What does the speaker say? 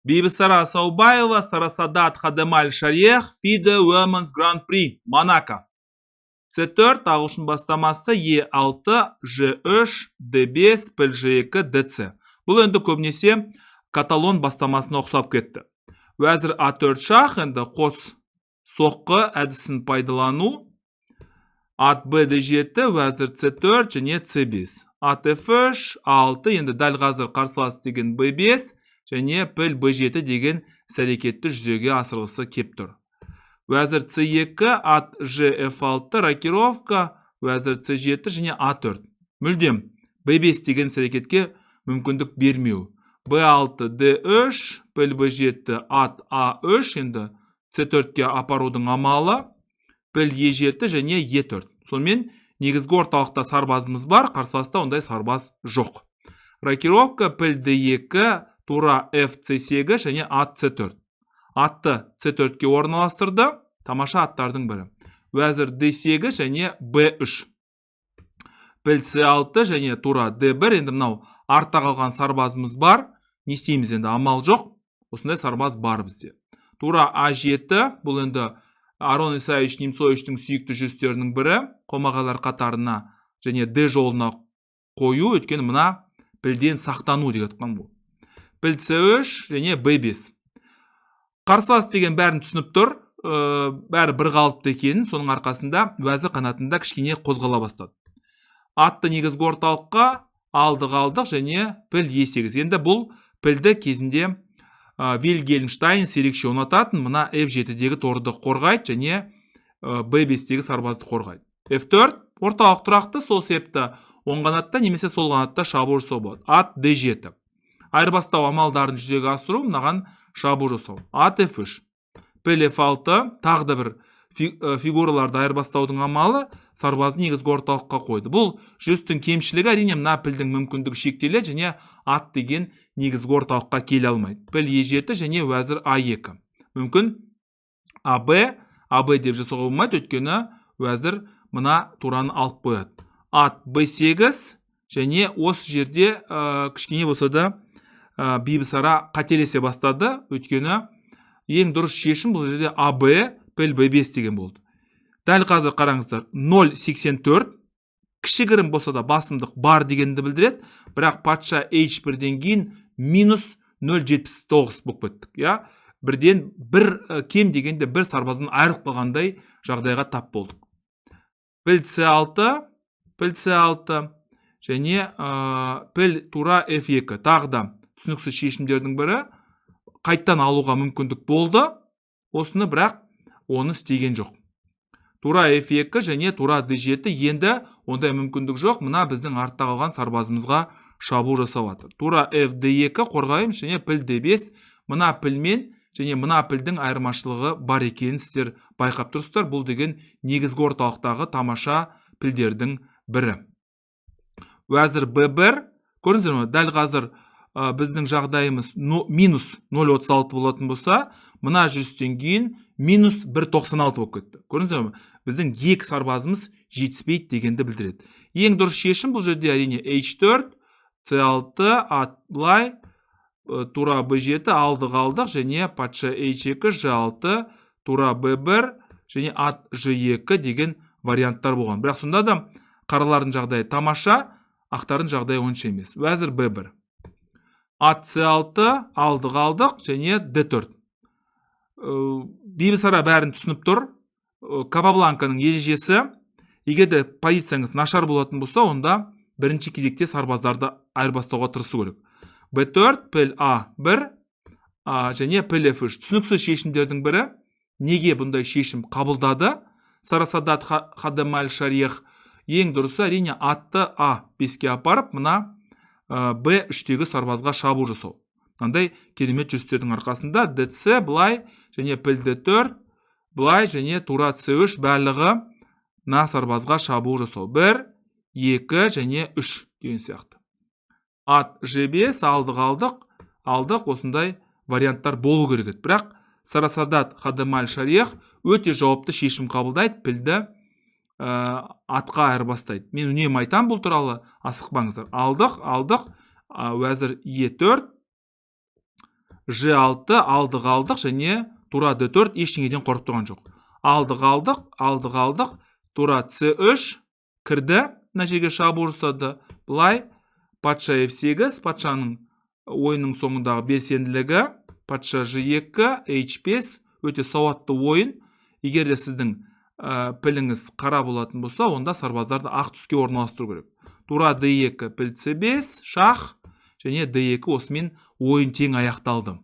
Бибісара Саубаева, Сарасадат Хадемаль Шарех, FIDE Women's Grand Prix, Монако. C4 ағылшын бастамасы E6, G3, D5, PLG2, DC. Бұл енді көбінесе каталон бастамасына ұқсап кетті. Вәзір A4 шах енді қос соққы әдісін пайдалану. At B7, вәзір C4 және C5. At F3, A6, енді дәл қазір қарсылас деген B5 және піл B7 деген әрекетті жүзеге асырғысы кеп тұр. Вәзір C2, at G-F6, рокировка, вәзір C7 және A4. Мүлдем B5 деген әрекетке мүмкіндік бермеу. B6, D3, піл B7, at A3, енді C4-ке апарудың амалы, піл E7 және E4. Сонымен негізгі орталықта сарбазымыз бар, қарсыласта ондай сарбаз жоқ. Рокировка, піл D2, тура FC8 және ат C4. Атты C4-ке орналастырды, тамаша аттардың бірі. Вәзір D8 және B3. Піл C6 және тура D1, енді мынау артта қалған сарбазымыз бар. Не істейміз енді, амал жоқ. Осындай сарбаз бар бізде. Тура A7, бұл енді Арон Исаевич Немцовичтің сүйікті жүрістерінің бірі, қомағалар қатарына және D жолына қою, өйткені мына пілден сақтану деген айтқан бұл. Піл C3 және B5. Қарсылас деген бәрін түсініп тұр, бәрі бір қалыпты екенін, соның арқасында вәзір қанатында кішкене қозғала бастады. Атты негізгі орталыққа алдық және піл E8. Енді бұл пілді кезінде Вильгельмштайн ерекше ұнататын, мына F7-дегі торды қорғайды және B5-дегі сарбазды қорғайды. F4 орталық тұрақты, сол себепті оң қанатта немесе сол қанатта шабуыл жасау болады. At D7. Айырбастау амалдарын жүзеге асыру, мынаған шабуыл жасау. At F3. Піл F6, тағы да бір фигураларды айырбастаудың амалы сарбазды негізгі орталыққа қойды. Бұл жүрістің кемшілігі, әрине мына пілдің мүмкіндігі шектеледі және ат деген негізгі орталыққа келе алмайды. Піл E7 және вәзір A2. Мүмкін AB деп жасауға болмайды, өйткені вәзір мына тураны алып қояды. At B8 және осы жерде кішкене болса да Бибісара қателесе бастады, өйткені ең дұрыс шешім бұл жерде AB піл B5 деген болды. Дәл қазір қараңыздар, 0,84 кішігірім болса да басымдық бар дегенді білдіреді, бірақ патша H1-ден кейін минус 0,79 болып кеттік. Бірден бір кем дегенде бір сарбазын айырып қалғандай жағдайға тап болдық. Піл C6 және піл тура F2. Тағы да түсініксіз шешімдердің бірі қайттан алуға мүмкіндік болды, осыны бірақ оны істеген жоқ. Тура F2 және тура D7 енді ондай мүмкіндік жоқ, мына біздің артта қалған сарбазымызға шабуыл жасап жатыр. Тура FD2 қорғаймыз және піл D5, мына пілмен және мына пілдің айырмашылығы бар екенін сіздер байқап тұрсыздар. Бұл деген негізгі орталықтағы тамаша пілдердің бірі. Вәзір B1, көріңіздер ме, дәл қазір біздің жағдайымыз минус 0,36 болатын болса, мына жүрістен кейін минус 1,96 болып кетті. Көріңіздер ме, біздің екі сарбазымыз жетіспейді дегенді білдіреді. Ең дұрыс шешім бұл жерде әрине H4, C6, атлай, тура B7 алдық және патша H2, G6, тура B1 және at G2 деген варианттар болған. Бірақ сонда да қаралардың жағдайы тамаша, ақтардың жағдайы онша емес. Вәзір B1. At C6 алдық және D4. Бибісара бәрін түсініп тұр. Капабланканың ережесі, егерде позицияңыз нашар болатын болса, онда бірінші кезекте сарбаздарды айырбастауға тырысу керек. B4, піл A1 және піл F3. Түсініксіз шешімдердің бірі. Неге бұндай шешім қабылдады? Сарасадат Хадемаль Шарех ең дұрысы әрине атты A5-ке апарып, мына B3-тегі сарбазға шабуыл жасау. Мынандай керемет жүрістердің арқасында DC былай және піл D4 былай және тура C3 барлығы мына сарбазға шабуыл жасау. 1, 2 және 3 деген сияқты. At G5 алдық, осындай варианттар болу керек еді. Бірақ Сарасадат Хадемаль Шарех өте жауапты шешім қабылдайды, пілді атқа айырбастайды. Мен үнемі айтам бұл туралы, асықпаңыздар. Алдық, вәзір E4, G6 алды қалдық және тура D4 ештеңеден қорқып тұрған жоқ. Алды қалдық, тура C3 кірді, мына жерге шабуыл жасады. Былай патша F8, патшаның ойынның соңындағы белсенділігі, патша G2, H5 өте сауатты ойын. Егер де сіздің піліңіз қара болатын болса, онда сарбаздарды ақ түске орналастыру керек. Тура D2, піл C5, шах және D2 осымен ойын тең аяқталды.